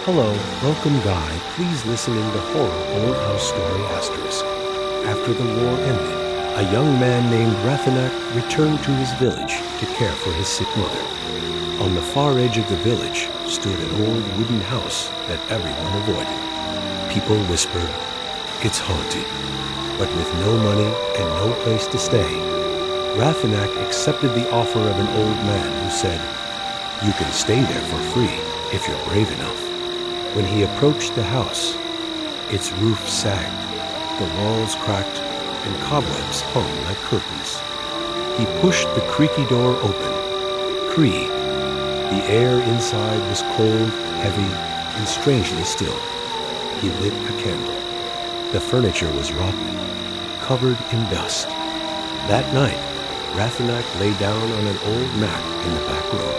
Hello, welcome Guy. Please listen in the horror old house story asterisk. After the war ended, a young man named Rathanak returned to his village to care for his sick mother. On the far edge of the village stood an old wooden house that everyone avoided. People whispered, "It's haunted." But with no money and no place to stay, Rathanak accepted the offer of an old man who said, "You can stay there for free if you're brave enough." When he approached the house, its roof sagged, the walls cracked, and cobwebs hung like curtains. He pushed the creaky door open. Creak. The air inside was cold, heavy, and strangely still. He lit a candle. The furniture was rotten, covered in dust. That night, Rathanak lay down on an old mat in the back room.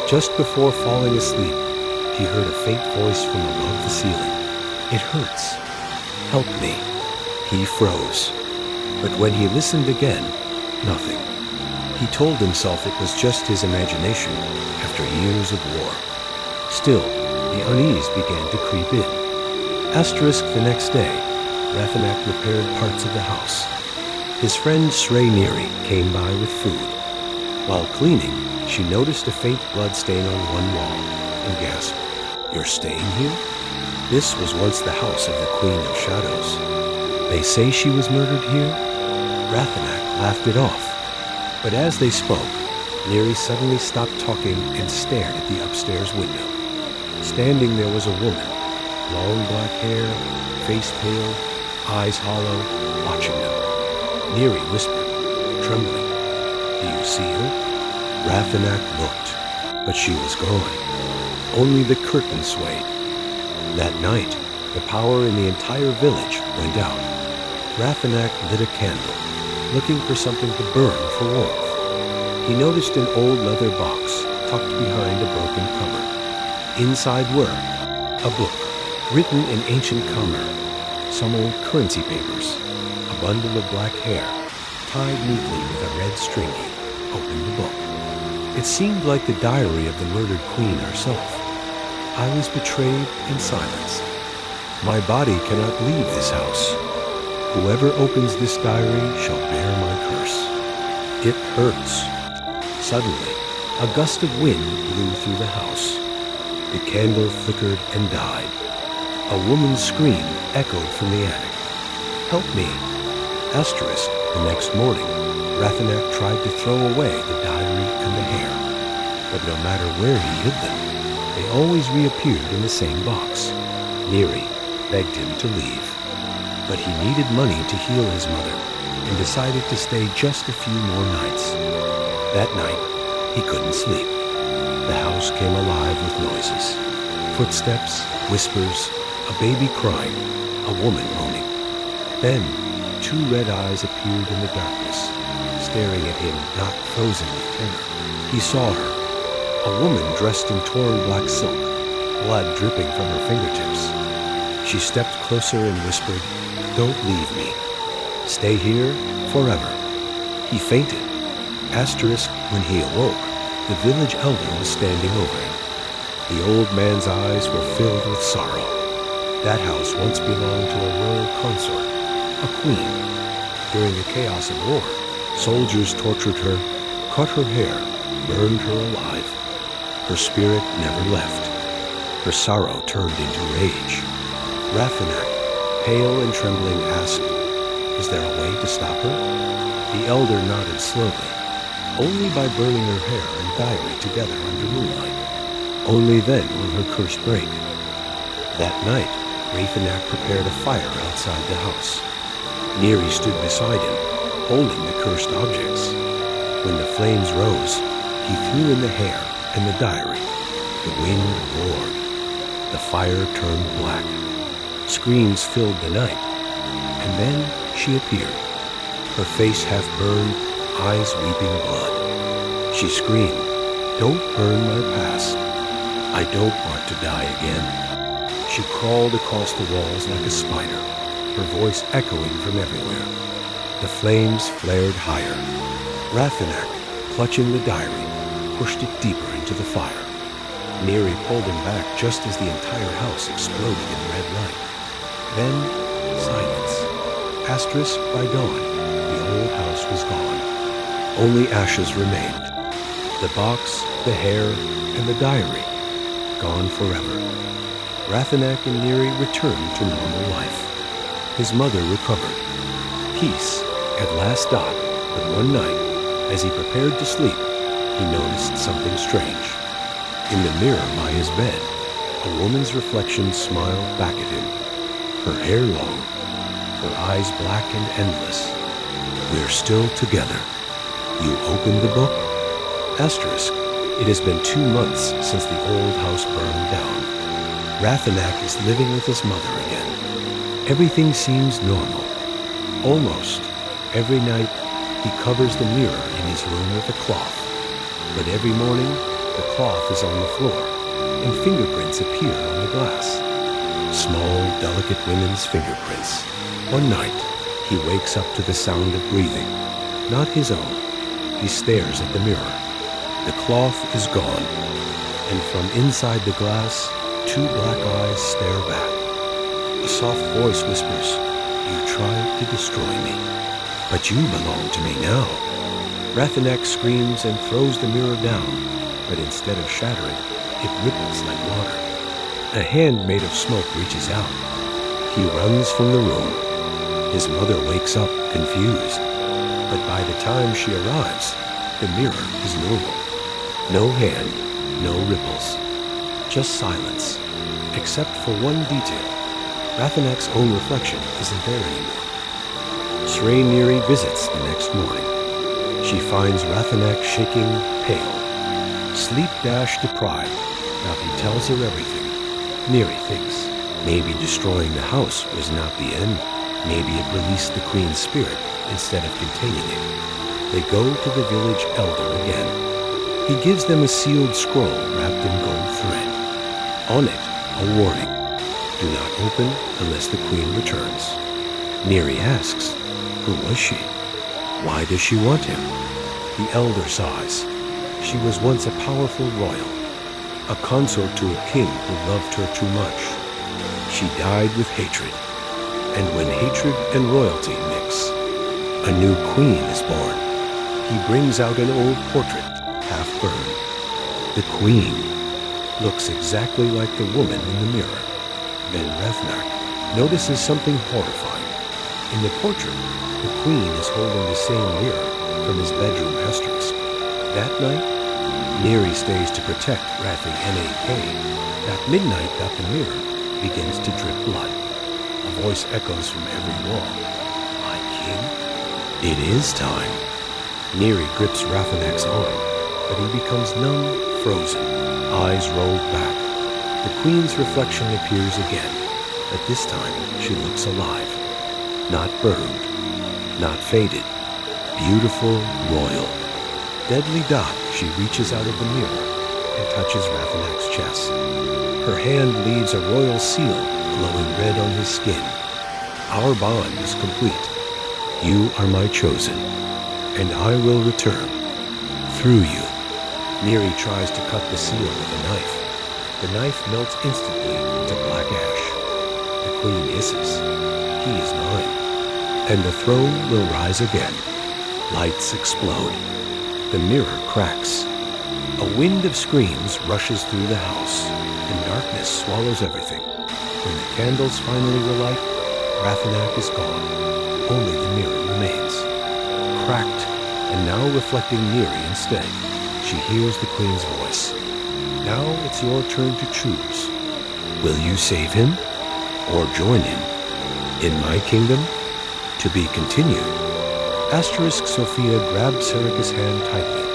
Just before falling asleep, he heard a faint voice from above the ceiling. "It hurts. Help me." He froze. But when he listened again, nothing. He told himself it was just his imagination after years of war. Still, the unease began to creep in. Asterisk the next day, Rathanak repaired parts of the house. His friend Srey Neri came by with food. While cleaning, she noticed a faint blood stain on one wall and gasped, "You're staying here?" This was once the house of the Queen of Shadows. "They say she was murdered here?" Rathanak laughed it off. But as they spoke, Neri suddenly stopped talking and stared at the upstairs window. Standing there was a woman, long black hair, face pale, eyes hollow, watching them. Neri whispered, trembling, "Do you see her?" Rathanak looked, but she was gone. Only the curtain swayed. That night, the power in the entire village went out. Rathanak lit a candle, looking for something to burn for warmth. He noticed an old leather box tucked behind a broken cupboard. Inside were a book, written in ancient Khmer, some old currency papers, a bundle of black hair, tied neatly with a red string. He opened the book. It seemed like the diary of the murdered queen herself. "I was betrayed and silenced. My body cannot leave this house. Whoever opens this diary shall bear my curse. It hurts." Suddenly, a gust of wind blew through the house. The candle flickered and died. A woman's scream echoed from the attic. "Help me!" Asterisk, the next morning, Rathanak tried to throw away the diary and the hair. But no matter where he hid them, they always reappeared in the same box. Neri begged him to leave. But he needed money to heal his mother and decided to stay just a few more nights. That night, he couldn't sleep. The house came alive with noises. Footsteps, whispers, a baby crying, a woman moaning. Then, two red eyes appeared in the darkness, staring at him, not frozen with terror. He saw her, a woman dressed in torn black silk, blood dripping from her fingertips. She stepped closer and whispered, "Don't leave me. Stay here forever." He fainted. Asterisk, when he awoke, the village elder was standing over him. The old man's eyes were filled with sorrow. That house once belonged to a royal consort, a queen. During the chaos of war, soldiers tortured her, cut her hair, burned her alive. Her spirit never left. Her sorrow turned into rage. Rathanak, pale and trembling, asked, "Is there a way to stop her?" The elder nodded slowly. "Only by burning her hair and diary together under moonlight. Only then will her curse break." That night, Rathanak prepared a fire outside the house. Neri stood beside him, holding the cursed objects. When the flames rose, he threw in the hair and the diary. The wind roared. The fire turned black. Screams filled the night. And then she appeared, her face half burned, eyes weeping blood. She screamed, "Don't burn my past. I don't want to die again." She crawled across the walls like a spider, her voice echoing from everywhere. The flames flared higher. Rathanak, clutching the diary, pushed it deeper into the fire. Neri pulled him back just as the entire house exploded in red light. Then, silence. Asterisk by dawn, the old house was gone. Only ashes remained. The box, the hair, and the diary, gone forever. Rathanak and Neri returned to normal life. His mother recovered. Peace at last died, but one night, as he prepared to sleep, he noticed something strange. In the mirror by his bed, a woman's reflection smiled back at him. Her hair long, her eyes black and endless. "We're still together. You opened the book?" Asterisk. It has been 2 months since the old house burned down. Rathanak is living with his mother again. Everything seems normal. Almost. Every night, he covers the mirror in his room with a cloth. But every morning, the cloth is on the floor, and fingerprints appear on the glass. Small, delicate women's fingerprints. One night, he wakes up to the sound of breathing. Not his own. He stares at the mirror. The cloth is gone, and from inside the glass, 2 black eyes stare back. A soft voice whispers, "You tried to destroy me, but you belong to me now." Rathanak screams and throws the mirror down, but instead of shattering, it ripples like water. A hand made of smoke reaches out. He runs from the room. His mother wakes up, confused. But by the time she arrives, the mirror is normal. No hand, no ripples. Just silence, except for one detail. Rathanak's own reflection isn't there anymore. Srey Neri visits the next morning. She finds Rathanak shaking, pale, sleep-dash deprived. Now he tells her everything. Neri thinks maybe destroying the house was not the end. Maybe it released the queen's spirit instead of containing it. They go to the village elder again. He gives them a sealed scroll wrapped in gold thread. On it, a warning. Do not open unless the queen returns. Neri asks, who was she? Why does she want him? The elder sighs. She was once a powerful royal, a consort to a king who loved her too much. She died with hatred. And when hatred and royalty mix, a new queen is born. He brings out an old portrait, half burned. The queen looks exactly like the woman in the mirror. Then Rathanak notices something horrifying. In the portrait, the queen is holding the same mirror from his bedroom asterisk. That night, Neri stays to protect Rathanak. At midnight, the mirror begins to drip blood. A voice echoes from every wall. My king? It is time. Neri grips Rathanak's arm, but he becomes numb, frozen, eyes rolled back. The queen's reflection appears again, but this time she looks alive. Not burned, not faded. Beautiful, royal. Deadly dark, she reaches out of the mirror and touches Rathanak's chest. Her hand leaves a royal seal glowing red on his skin. Our bond is complete. You are my chosen, and I will return through you. Neri tries to cut the seal with a knife. The knife melts instantly into black ash. The queen hisses, he is mine, and the throne will rise again. Lights explode. The mirror cracks. A wind of screams rushes through the house, and darkness swallows everything. When the candles finally relight, Rathanak is gone. Only the mirror remains. Cracked, and now reflecting Neri instead, she hears the queen's voice. Now it's your turn to choose. Will you save him, or join him? In my kingdom? To be continued. Asterisk Sophia grabbed Sarika's hand tightly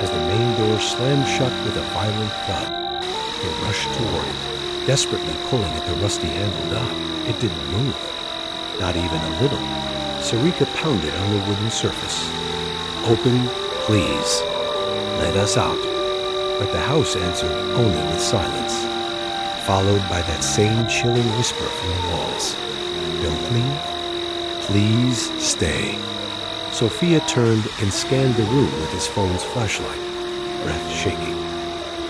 as the main door slammed shut with a violent thud. They rushed toward it, desperately pulling at the rusty handle knob. It didn't move. Not even a little. Sarika pounded on the wooden surface. Open, please. Let us out. But the house answered only with silence, followed by that same chilling whisper from the walls. Don't leave. Please stay. Sophia turned and scanned the room with his phone's flashlight, breath shaking.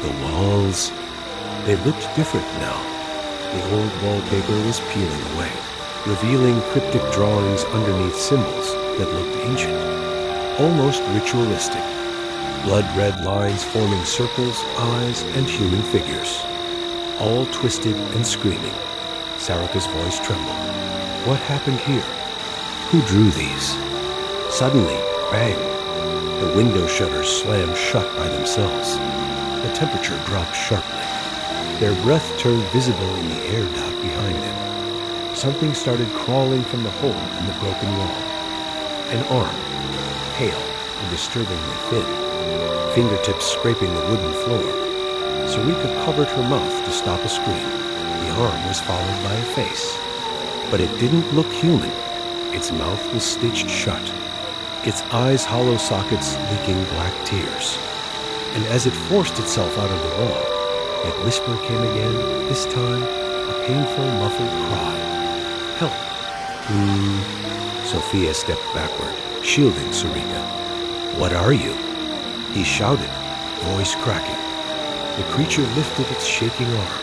The walls, they looked different now. The old wallpaper was peeling away, revealing cryptic drawings underneath symbols that looked ancient, almost ritualistic. Blood-red lines forming circles, eyes, and human figures, all twisted and screaming. Sarika's voice trembled. What happened here? Who drew these? Suddenly, bang! The window shutters slammed shut by themselves. The temperature dropped sharply. Their breath turned visible in the air duct behind them. Something started crawling from the hole in the broken wall. An arm, pale and disturbingly thin, fingertips scraping the wooden floor. Sarika covered her mouth to stop a scream. The arm was followed by a face. But it didn't look human. Its mouth was stitched shut, its eyes hollow sockets leaking black tears. And as it forced itself out of the wall, that whisper came again, this time a painful, muffled cry. Help! Sophia stepped backward, shielding Sarika. What are you? He shouted, voice cracking. The creature lifted its shaking arm,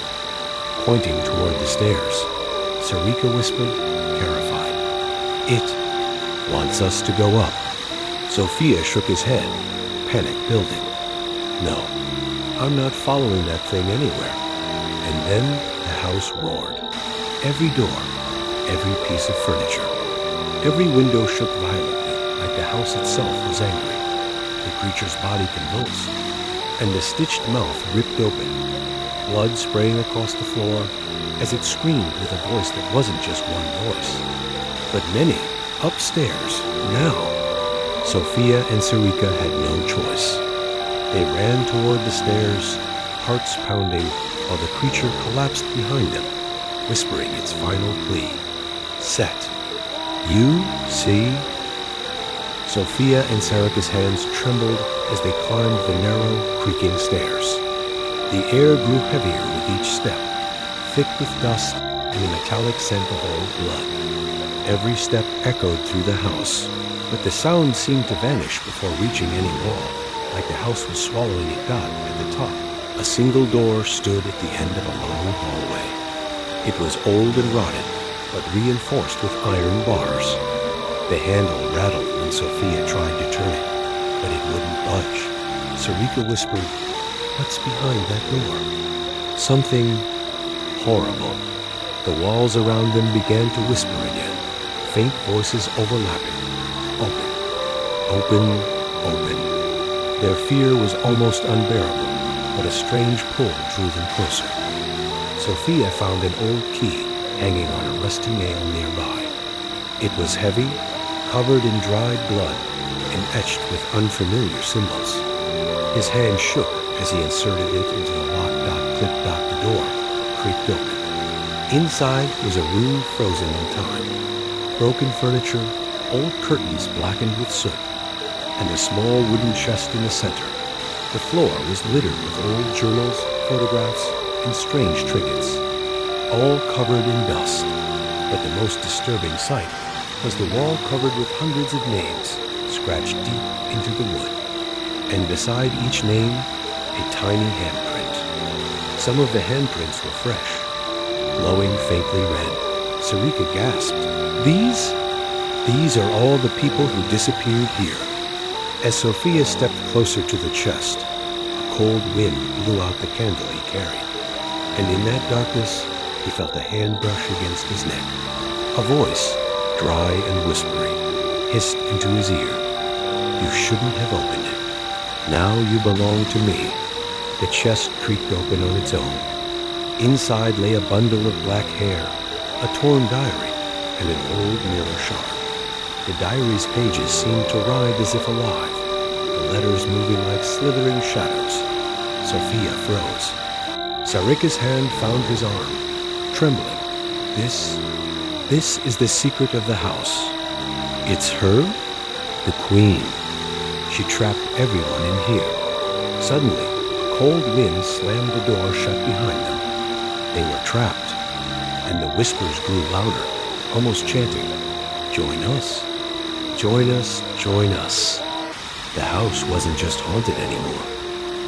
pointing toward the stairs. Sarika whispered, terrified. It wants us to go up. Sophia shook his head, panic building. No, I'm not following that thing anywhere. And then the house roared. Every door, every piece of furniture, every window shook violently, like the house itself was angry. The creature's body convulsed, and the stitched mouth ripped open, blood spraying across the floor as it screamed with a voice that wasn't just one voice, but many, upstairs, now. Sophia and Sarika had no choice. They ran toward the stairs, hearts pounding, while the creature collapsed behind them, whispering its final plea. Set. You see? Sophia and Sarika's hands trembled as they climbed the narrow, creaking stairs. The air grew heavier with each step, thick with dust and a metallic scent of old blood. Every step echoed through the house, but the sound seemed to vanish before reaching any wall, like the house was swallowing it down at the top. A single door stood at the end of a long hallway. It was old and rotted, but reinforced with iron bars. The handle rattled when Sophia tried to turn it, but it wouldn't budge. Sarika whispered, "What's behind that door?" Something horrible. The walls around them began to whisper again, faint voices overlapping. Open, open, open. Their fear was almost unbearable, but a strange pull drew them closer. Sophia found an old key hanging on a rusty nail nearby. It was heavy, covered in dried blood, and etched with unfamiliar symbols. His hand shook as he inserted it into the lock-clip-dot. The door creaked open. Inside was a room frozen in time. Broken furniture, old curtains blackened with soot, and a small wooden chest in the center. The floor was littered with old journals, photographs, and strange trinkets, all covered in dust. But the most disturbing sight was the wall covered with hundreds of names, scratched deep into the wood. And beside each name, a tiny handprint. Some of the handprints were fresh, glowing faintly red. Sarika gasped. These are all the people who disappeared here. As Sophia stepped closer to the chest, a cold wind blew out the candle he carried. And in that darkness, he felt a hand brush against his neck. A voice, dry and whispering, hissed into his ear. You shouldn't have opened it. Now you belong to me. The chest creaked open on its own. Inside lay a bundle of black hair, a torn diary, and an old mirror shard. The diary's pages seemed to writhe as if alive, the letters moving like slithering shadows. Sophia froze. Sarika's hand found his arm, trembling. This is the secret of the house. It's her? The Queen. She trapped everyone in here. Suddenly, a cold wind slammed the door shut behind them. They were trapped, and the whispers grew louder, almost chanting, Join us. Join us, join us. The house wasn't just haunted anymore.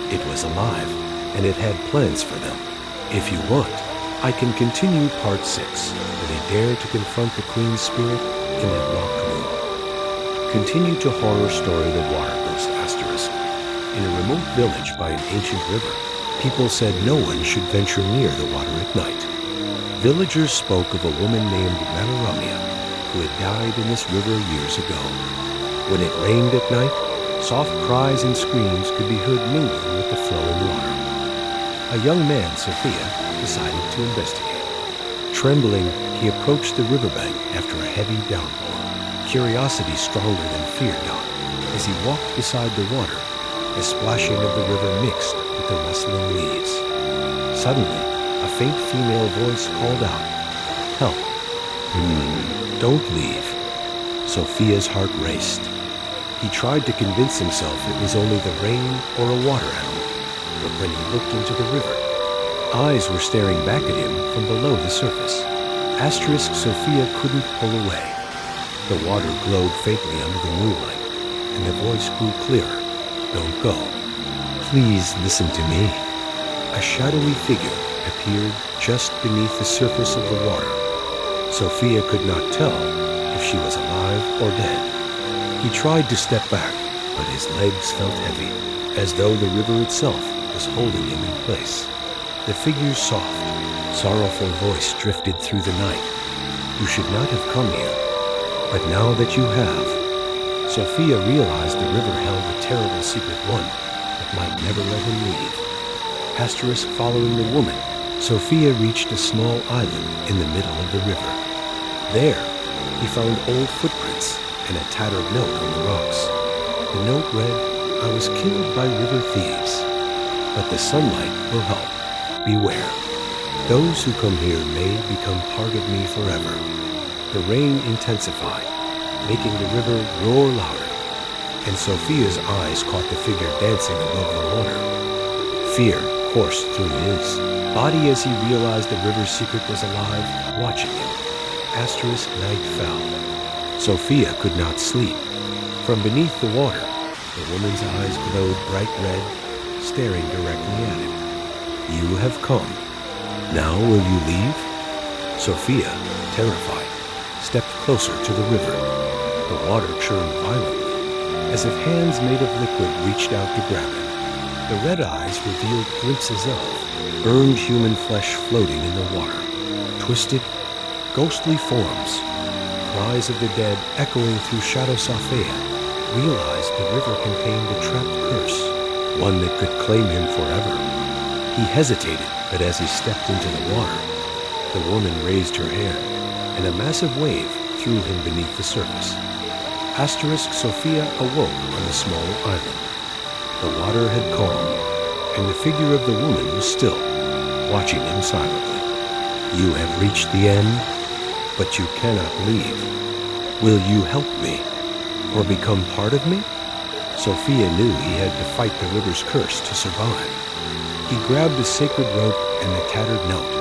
It was alive, and it had plans for them. If you want, I can continue part 6, where they dare to confront the Queen's spirit in that locked room. Continue to horror story The Water Ghost Asterisk. In a remote village by an ancient river, people said no one should venture near the water at night. Villagers spoke of a woman named Manaramia, who had died in this river years ago. When it rained at night, soft cries and screams could be heard mingling with the flowing water. A young man, Sophia, decided to investigate. Trembling, he approached the riverbank after a heavy downpour. Curiosity stronger than fear got. As he walked beside the water, the splashing of the river mixed with the rustling leaves. Suddenly, a faint female voice called out, "Help! Don't leave." Sophia's heart raced. He tried to convince himself it was only the rain or a water animal, but when he looked into the river, eyes were staring back at him from below the surface. Asterisk Sophia couldn't pull away. The water glowed faintly under the moonlight, and the voice grew clearer. "Don't go. Please listen to me." A shadowy figure appeared just beneath the surface of the water. Sophia could not tell if she was alive or dead. He tried to step back, but his legs felt heavy, as though the river itself was holding him in place. The figure's soft, sorrowful voice drifted through the night. "You should not have come here, but now that you have." Sophia realized the river held a terrible secret one that might never let him leave. Asterisk following the woman, Sophia reached a small island in the middle of the river. There, he found old footprints and a tattered note on the rocks. The note read, "I was killed by river thieves, but the sunlight will help. Beware. Those who come here may become part of me forever." The rain intensified, making the river roar louder, and Sophia's eyes caught the figure dancing above the water. Fear coursed through his body as he realized the river's secret was alive, watching him. Asterisk night fell. Sophia could not sleep. From beneath the water, the woman's eyes glowed bright red, staring directly at him. "You have come. Now will you leave?" Sophia, terrified, stepped closer to the river. The water churned violently, as if hands made of liquid reached out to grab him. The red eyes revealed glimpses of burned human flesh floating in the water, twisted, ghostly forms. Cries of the dead echoing through Shadow Sophia realized the river contained a trapped curse, one that could claim him forever. He hesitated, but as he stepped into the water, the woman raised her hand, and a massive wave threw him beneath the surface. Asterisk Sophia awoke on the small island. The water had calmed, and the figure of the woman was still, watching him silently. "You have reached the end, but you cannot leave. Will you help me, or become part of me?" Sophia knew he had to fight the river's curse to survive. He grabbed a sacred rope and the tattered note,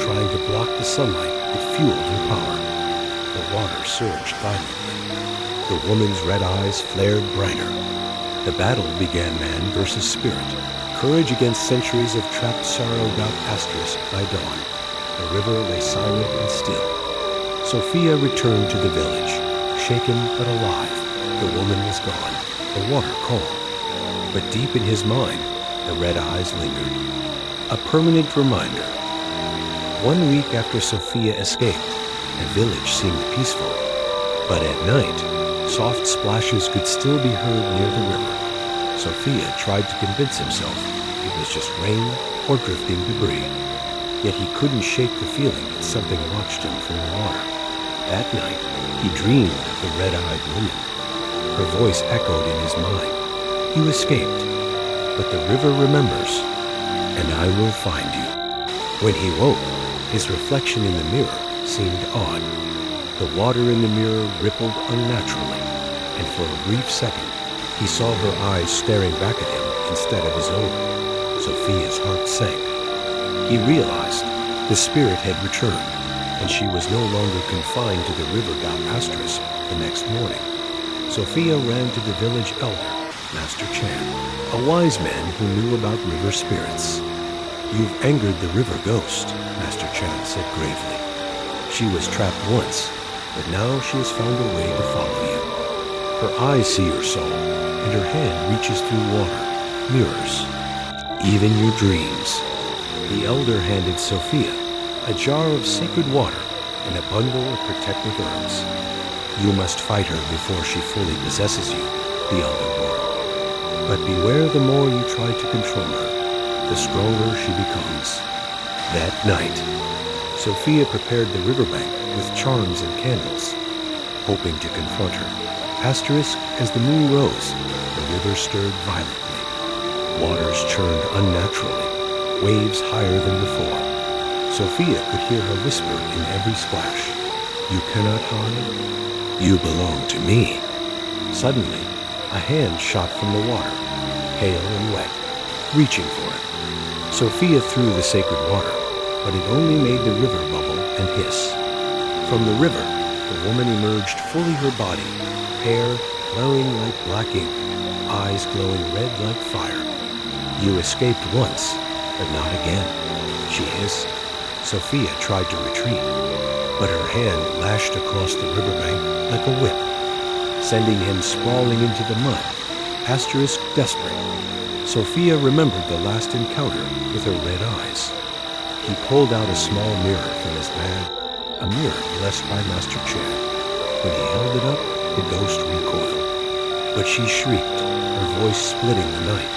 trying to block the sunlight that fueled her power. The water surged violently. The woman's red eyes flared brighter. The battle began man versus spirit. Courage against centuries of trapped sorrow got Asterisk by dawn. The river lay silent and still. Sophia returned to the village, shaken but alive. The woman was gone, the water calm. But deep in his mind, the red eyes lingered. A permanent reminder. 1 week after Sophia escaped, the village seemed peaceful. But at night, soft splashes could still be heard near the river. Sophia tried to convince himself it was just rain or drifting debris. Yet he couldn't shake the feeling that something watched him from the water. That night, he dreamed of the red-eyed woman. Her voice echoed in his mind. "You escaped, but the river remembers, and I will find you." When he woke, his reflection in the mirror seemed odd. The water in the mirror rippled unnaturally, and for a brief second, he saw her eyes staring back at him instead of his own. Sophia's heart sank. He realized the spirit had returned, and she was no longer confined to the river god Asterisk the next morning. Sophia ran to the village elder, Master Chan, a wise man who knew about river spirits. "You've angered the river ghost," Master Chan said gravely. "She was trapped once, but now she has found a way to follow you. Her eyes see your soul, and her hand reaches through water, mirrors, even your dreams." The elder handed Sophia a jar of sacred water and a bundle of protective herbs. "You must fight her before she fully possesses you," the elder warned. "But beware, the more you try to control her, the stronger she becomes." That night, Sophia prepared the riverbank with charms and candles, hoping to confront her. Asterisk, as the moon rose, the river stirred violently. Waters churned unnaturally, waves higher than before. Sophia could hear her whisper in every splash, "You cannot hide. You belong to me." Suddenly, a hand shot from the water, pale and wet, reaching for it. Sophia threw the sacred water, but it only made the river bubble and hiss. From the river, the woman emerged fully her body, hair glowing like black ink, eyes glowing red like fire. "You escaped once, but not again," she hissed. Sophia tried to retreat, but her hand lashed across the riverbank like a whip, sending him sprawling into the mud. Asterisk, desperate, Sophia remembered the last encounter with her red eyes. He pulled out a small mirror from his bag, a mirror blessed by Master Chan. When he held it up, the ghost recoiled. But she shrieked, her voice splitting the night.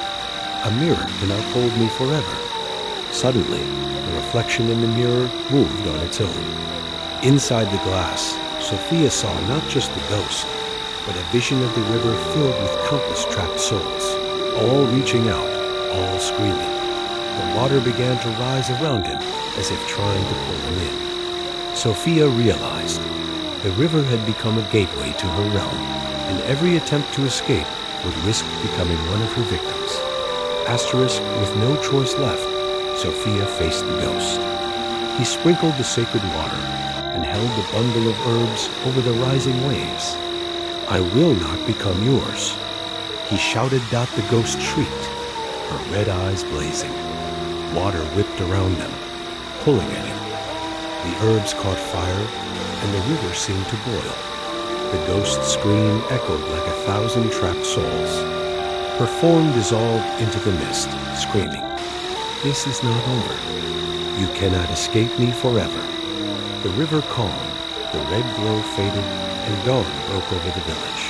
"A mirror cannot hold me forever." Suddenly, the reflection in the mirror moved on its own. Inside the glass, Sophia saw not just the ghost, but a vision of the river filled with countless trapped souls, all reaching out, all screaming. The water began to rise around him as if trying to pull him in. Sophia realized the river had become a gateway to her realm, and every attempt to escape would risk becoming one of her victims. Asterisk, with no choice left, Sophia faced the ghost. He sprinkled the sacred water and held the bundle of herbs over the rising waves. "I will not become yours," he shouted. The ghost shrieked, her red eyes blazing. Water whipped around them, pulling at him. The herbs caught fire, and the river seemed to boil. The ghost's scream echoed like 1,000 trapped souls. Her form dissolved into the mist, screaming, "This is not over. You cannot escape me forever." The river calmed, the red glow faded, and dawn broke over the village.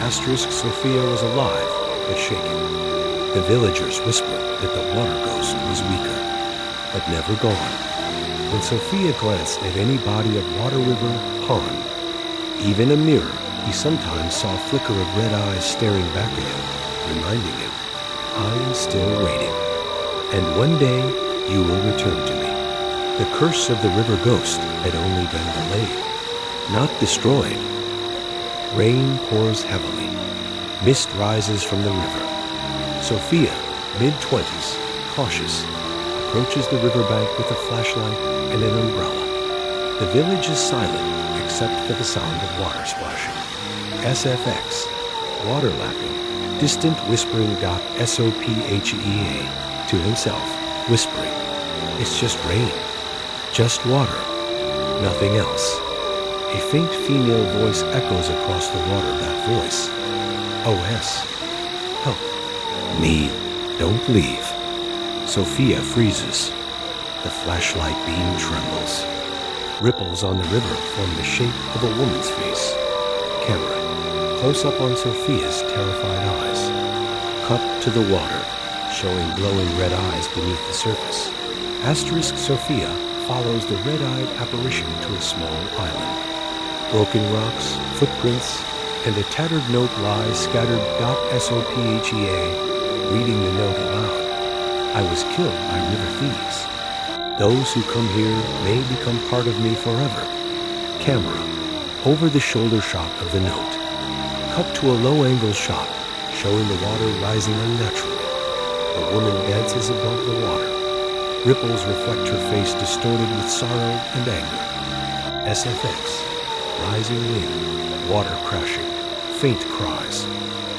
Asterisk, Sophia was alive, but shaken. The villagers whispered that the water ghost was weaker, but never gone. When Sophia glanced at any body of water, river, pond, even a mirror, he sometimes saw a flicker of red eyes staring back at him, reminding him, "I am still waiting. And one day you will return to me." The curse of the river ghost had only been delayed, not destroyed. Rain pours heavily. Mist rises from the river. Sophia, mid-20s, cautious, approaches the riverbank with a flashlight and an umbrella. The village is silent except for the sound of water splashing. SFX, water lapping, distant whispering. SOPHEA to himself, whispering, "It's just rain, just water, nothing else." A faint female voice echoes across the water. That voice, "OS, help me, don't leave." Sophia freezes. The flashlight beam trembles. Ripples on the river form the shape of a woman's face. Camera, close up on Sophia's terrified eyes. Cut to the water, showing glowing red eyes beneath the surface. Asterisk, Sophia follows the red-eyed apparition to a small island. Broken rocks, footprints, and a tattered note lies scattered. SOPHEA, reading the note aloud. "I was killed by river thieves. Those who come here may become part of me forever." Camera, over the shoulder shot of the note. Cut to a low-angle shot, showing the water rising unnaturally. The woman dances above the water. Ripples reflect her face distorted with sorrow and anger. SFX, rising wind, water crashing, faint cries.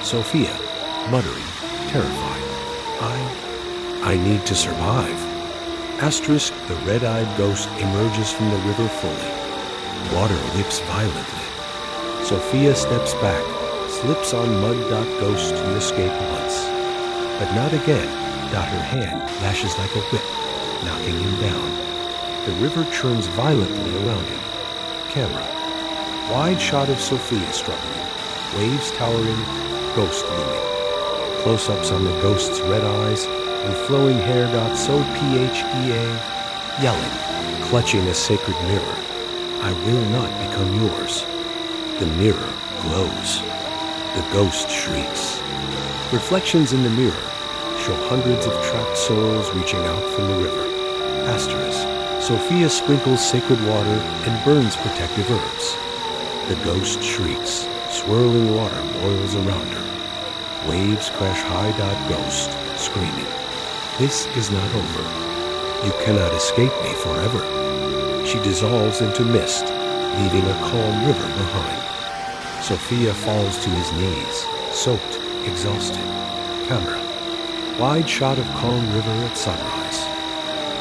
Sophia, muttering, terrified. I need to survive. Asterisk, the red-eyed ghost emerges from the river fully. Water whips violently. Sophia steps back, slips on mud. Ghost to escape once. But not again. Her hand lashes like a whip, knocking him down. The river churns violently around him. Camera. Wide shot of Sophia struggling. Waves towering, ghost looming. Close-ups on the ghost's red eyes and flowing hair. So PHEA, yelling, clutching a sacred mirror. I will not become yours. The mirror glows. The ghost shrieks. Reflections in the mirror show hundreds of trapped souls reaching out from the river. Asterisk. Sophia sprinkles sacred water and burns protective herbs. The ghost shrieks. Swirling water boils around her. Waves crash high. Ghost screaming. This is not over. You cannot escape me forever. She dissolves into mist, leaving a calm river behind. Sophia falls to his knees, soaked, exhausted. Camera. Wide shot of calm river at sunrise.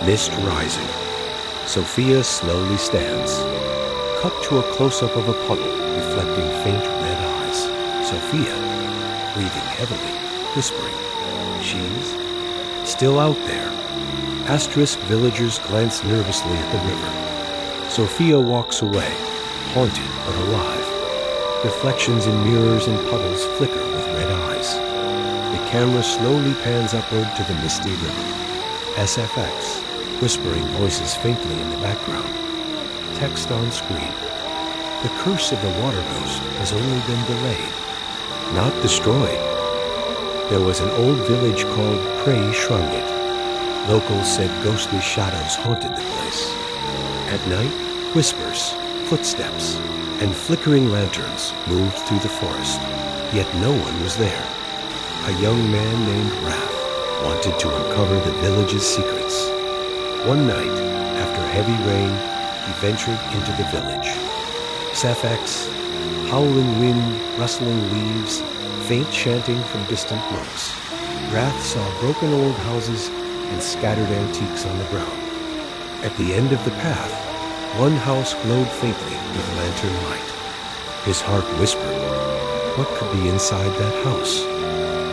Mist rising. Sophia slowly stands. Cut to a close-up of a puddle reflecting faint red eyes. Sophia, breathing heavily, whispering. She's still out there. Asterisk, villagers glance nervously at the river. Sophia walks away, haunted but alive. Reflections in mirrors and puddles flicker with red eyes. The camera slowly pans upward to the misty river. SFX, whispering voices faintly in the background. Text on screen. The curse of the water ghost has only been delayed, not destroyed. There was an old village called Prey Shrungit. Locals said ghostly shadows haunted the place. At night, whispers, footsteps, and flickering lanterns moved through the forest, yet no one was there. A young man named Wrath wanted to uncover the village's secrets. One night, after heavy rain, he ventured into the village. SFX, howling wind, rustling leaves, faint chanting from distant monks. Wrath saw broken old houses and scattered antiques on the ground. At the end of the path, one house glowed faintly with lantern light. His heart whispered, what could be inside that house?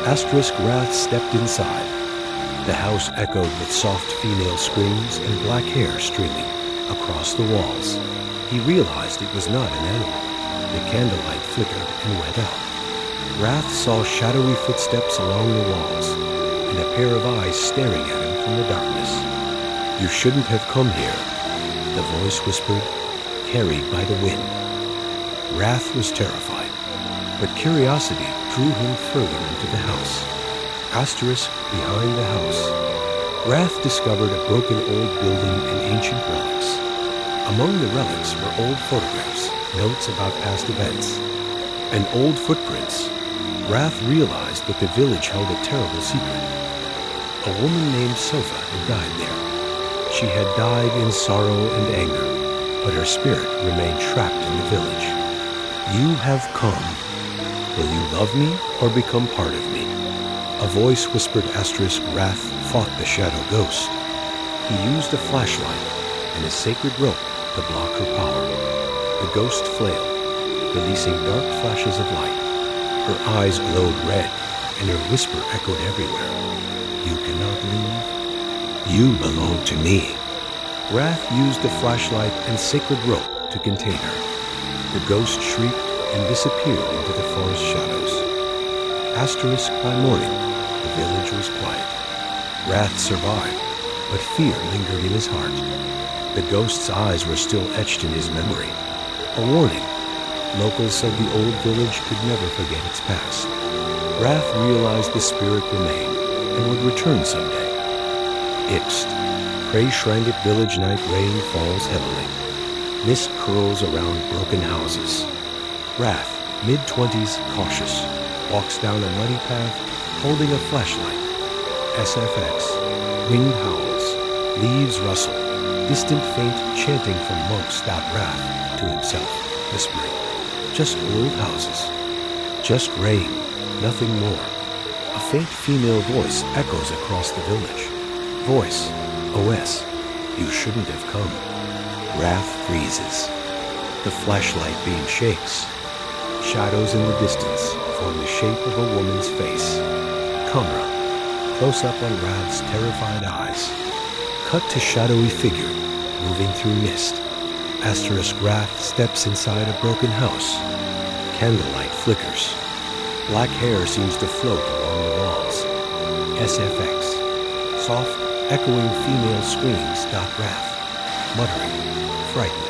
Asterisk, Wrath stepped inside. The house echoed with soft female screams and black hair streaming across the walls. He realized it was not an animal. The candlelight flickered and went out. Wrath saw shadowy footsteps along the walls and a pair of eyes staring at him from the darkness. You shouldn't have come here, the voice whispered, carried by the wind. Wrath was terrified, but curiosity drew him further into the house. Asterisk, behind the house, Wrath discovered a broken old building and ancient relics. Among the relics were old photographs, notes about past events, and old footprints. Wrath realized that the village held a terrible secret. A woman named Sofa had died there. She had died in sorrow and anger, but her spirit remained trapped in the village. You have come. Will you love me or become part of me? A voice whispered. Asterisk, Wrath fought the shadow ghost. He used a flashlight and a sacred rope to block her power. The ghost flailed, releasing dark flashes of light. Her eyes glowed red, and her whisper echoed everywhere. You cannot leave. You belong to me. Wrath used the flashlight and sacred rope to contain her. The ghost shrieked and disappeared into the forest shadows. Asterisk, by morning, the village was quiet. Wrath survived, but fear lingered in his heart. The ghost's eyes were still etched in his memory. A warning. Locals said the old village could never forget its past. Wrath realized the spirit remained and would return someday. Ixt. Prey Shrungit village night. Rain falls heavily. Mist curls around broken houses. Wrath, mid-20s, cautious, walks down a muddy path holding a flashlight. SFX. Wind howls. Leaves rustle. Distant faint chanting from monks. Wrath to himself, whispering. Just old houses. Just rain, nothing more. A faint female voice echoes across the village. Voice, OS, you shouldn't have come. Wrath freezes. The flashlight beam shakes. Shadows in the distance form the shape of a woman's face. Camera, close up on Wrath's terrified eyes. Cut to shadowy figure, moving through mist. Asterisk Wrath steps inside a broken house. Candlelight flickers. Black hair seems to float along the walls. SFX. Soft, echoing female screams dot Wrath, muttering, frightened.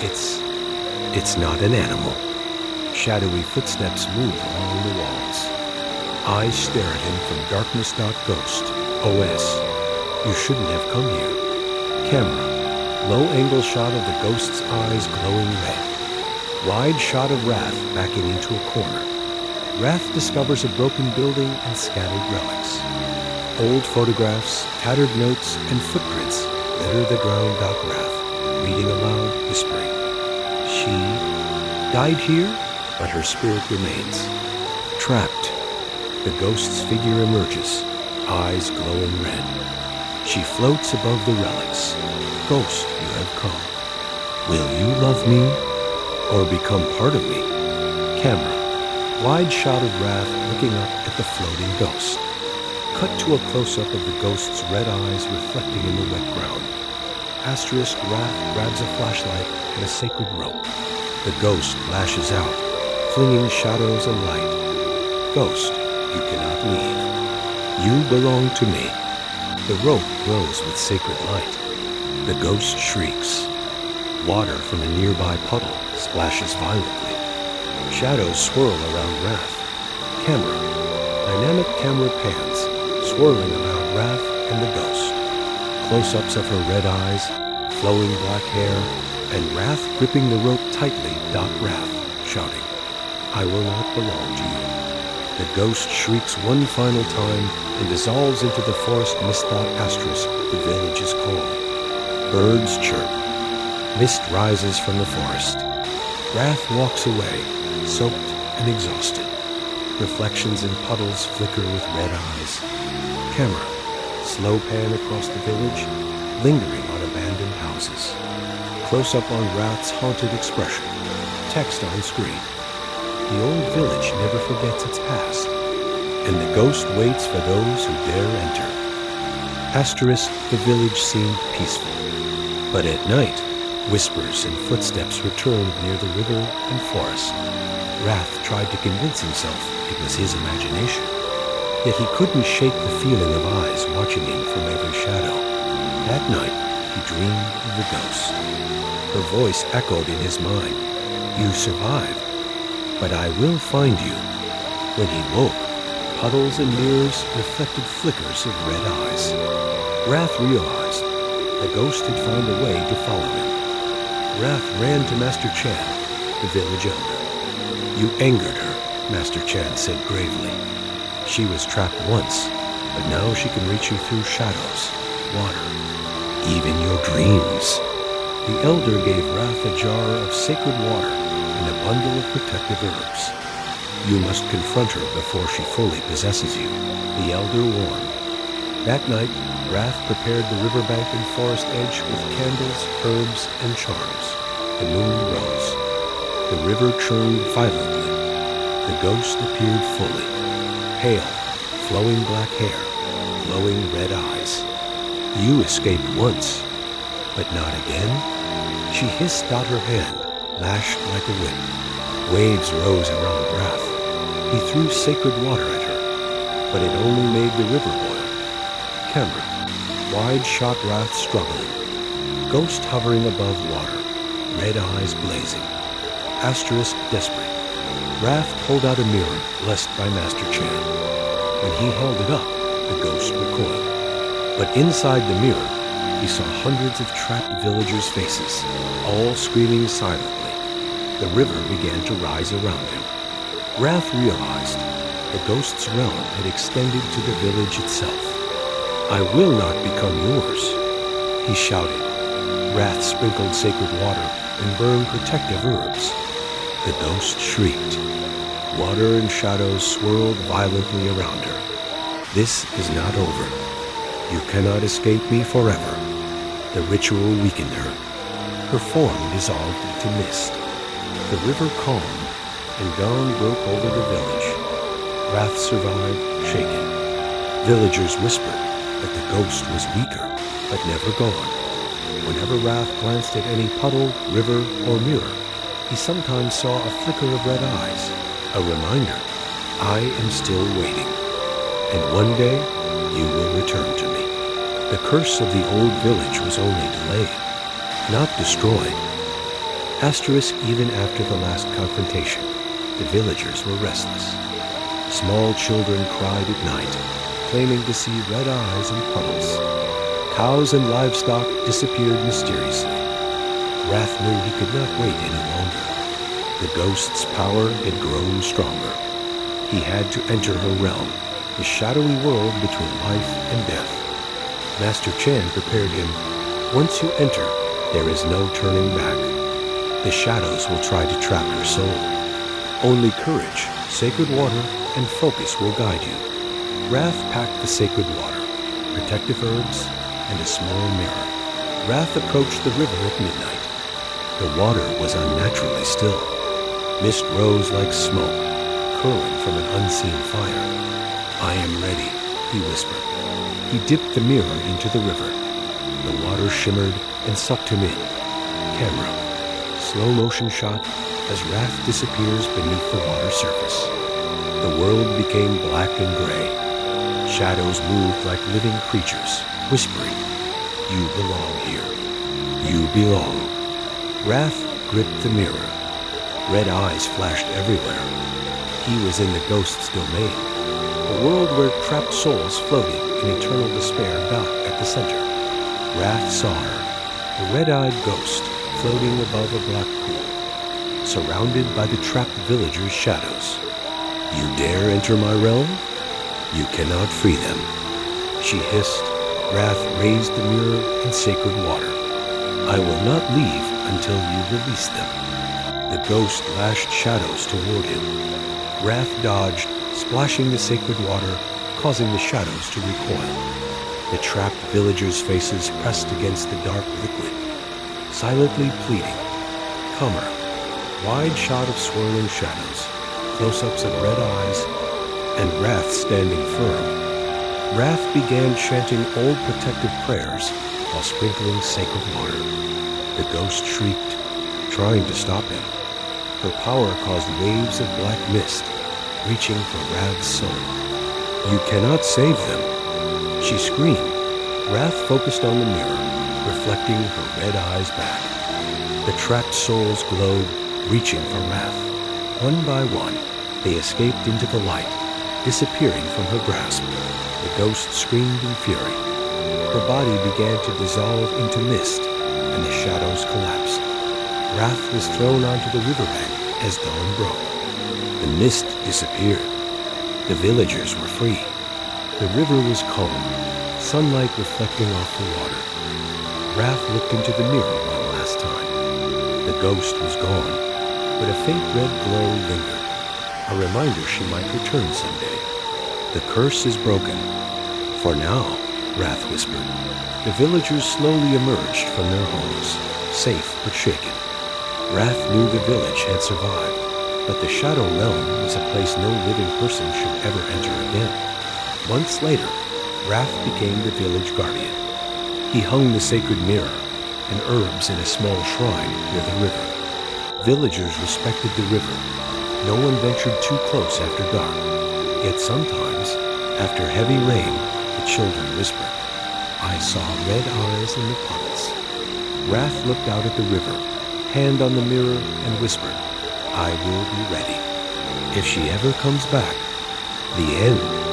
It's not an animal. Shadowy footsteps move along the walls. Eyes stare at him from darkness. Ghost. OS. You shouldn't have come here. Camera. Low angle shot of the ghost's eyes glowing red. Wide shot of Wrath backing into a corner. Wrath discovers a broken building and scattered relics. Old photographs, tattered notes, and footprints litter the ground. Wrath, reading aloud, whispering. She died here, but her spirit remains. Trapped. The ghost's figure emerges, eyes glowing red. She floats above the relics. Ghost, you have come. Will you love me, or become part of me? Camera. Wide shot of Wrath looking up at the floating ghost. Cut to a close-up of the ghost's red eyes reflecting in the wet ground. Asterisk Wrath grabs a flashlight and a sacred rope. The ghost lashes out, flinging shadows and light. Ghost, you cannot leave. You belong to me. The rope glows with sacred light. The ghost shrieks. Water from a nearby puddle splashes violently. Shadows swirl around Wrath. Camera. Dynamic camera pans, swirling around Wrath and the ghost. Close-ups of her red eyes, flowing black hair, and Wrath gripping the rope tightly. Wrath, shouting, I will not belong to you. The ghost shrieks one final time and dissolves into the forest mist. Asterisk, the village is calm. Birds chirp. Mist rises from the forest. Wrath walks away, soaked and exhausted. Reflections in puddles flicker with red eyes. Camera, slow pan across the village, lingering on abandoned houses. Close up on Wrath's haunted expression. Text on screen. The old village never forgets its past, and the ghost waits for those who dare enter. Asterisk, the village seemed peaceful, but at night, whispers and footsteps returned near the river and forest. Wrath tried to convince himself it was his imagination, yet he couldn't shake the feeling of eyes watching him from every shadow. That night, he dreamed of the ghost. Her voice echoed in his mind. You survived, but I will find you. When he woke, puddles and mirrors reflected flickers of red eyes. Wrath realized the ghost had found a way to follow him. Wrath ran to Master Chan, the village elder. You angered her, Master Chan said gravely. She was trapped once, but now she can reach you through shadows, water, even your dreams. The elder gave Wrath a jar of sacred water and a bundle of protective herbs. You must confront her before she fully possesses you, the elder warned. That night, Wrath prepared the riverbank and forest edge with candles, herbs, and charms. The moon rose. The river churned violently. The ghost appeared fully. Pale, flowing black hair, glowing red eyes. You escaped once, but not again? She hissed out her hand, lashed like a whip. Waves rose around Wrath. He threw sacred water at her, but it only made the river boil. Camera. Wide shot Wrath struggling. Ghost hovering above water. Red eyes blazing. Asterisk desperate. Wrath pulled out a mirror blessed by Master Chan. When he held it up, the ghost recoiled. But inside the mirror, he saw hundreds of trapped villagers' faces, all screaming silently. The river began to rise around him. Wrath realized the ghost's realm had extended to the village itself. I will not become yours, he shouted. Wrath sprinkled sacred water and burned protective herbs. The ghost shrieked. Water and shadows swirled violently around her. This is not over. You cannot escape me forever. The ritual weakened her. Her form dissolved into mist. The river calmed, and dawn broke over the village. Wrath survived, shaken. Villagers whispered that the ghost was weaker, but never gone. Whenever Wrath glanced at any puddle, river, or mirror, he sometimes saw a flicker of red eyes, a reminder, I am still waiting. And one day, you will return to me. The curse of the old village was only delayed, not destroyed. Asterisk, even after the last confrontation, the villagers were restless. Small children cried at night, claiming to see red eyes and puddles. Cows and livestock disappeared mysteriously. Wrath knew he could not wait any longer. The ghost's power had grown stronger. He had to enter her realm, the shadowy world between life and death. Master Chan prepared him. Once you enter, there is no turning back. The shadows will try to trap your soul. Only courage, sacred water, and focus will guide you. Wrath packed the sacred water, protective herbs, and a small mirror. Wrath approached the river at midnight. The water was unnaturally still. Mist rose like smoke, curling from an unseen fire. I am ready, he whispered. He dipped the mirror into the river. The water shimmered and sucked him in. Camera. Slow motion shot as Wrath disappears beneath the water surface. The world became black and gray. Shadows moved like living creatures, whispering, You belong here. You belong. Wrath gripped the mirror. Red eyes flashed everywhere. He was in the ghost's domain, a world where trapped souls floating in eternal despair docked at the center. Wrath saw her, a red-eyed ghost floating above a black pool, surrounded by the trapped villagers' shadows. You dare enter my realm? You cannot free them. She hissed. Wrath raised the mirror in sacred water. I will not leave until you release them. The ghost lashed shadows toward him. Wrath dodged, splashing the sacred water, causing the shadows to recoil. The trapped villagers' faces pressed against the dark liquid, silently pleading. Comer. Wide shot of swirling shadows, close-ups of red eyes, and Wrath standing firm. Wrath began chanting old protective prayers while sprinkling sacred water. The ghost shrieked, trying to stop him. Her power caused waves of black mist, reaching for Wrath's soul. You cannot save them, she screamed. Wrath focused on the mirror, reflecting her red eyes back. The trapped souls glowed, reaching for Wrath. One by one, they escaped into the light, disappearing from her grasp. The ghost screamed in fury. Her body began to dissolve into mist, and the shadows collapsed. Wrath was thrown onto the riverbank as dawn broke. The mist disappeared. The villagers were free. The river was calm, sunlight reflecting off the water. Wrath looked into the mirror one last time. The ghost was gone, but a faint red glow lingered, a reminder she might return someday. The curse is broken. For now, Wrath whispered. The villagers slowly emerged from their homes, safe but shaken. Wrath knew the village had survived, but the Shadow Realm was a place no living person should ever enter again. Months later, Wrath became the village guardian. He hung the sacred mirror and herbs in a small shrine near the river. Villagers respected the river. No one ventured too close after dark. Yet sometimes, after heavy rain, the children whispered, I saw red eyes in the puddles. Wrath looked out at the river, hand on the mirror, and whispered, I will be ready. If she ever comes back, the end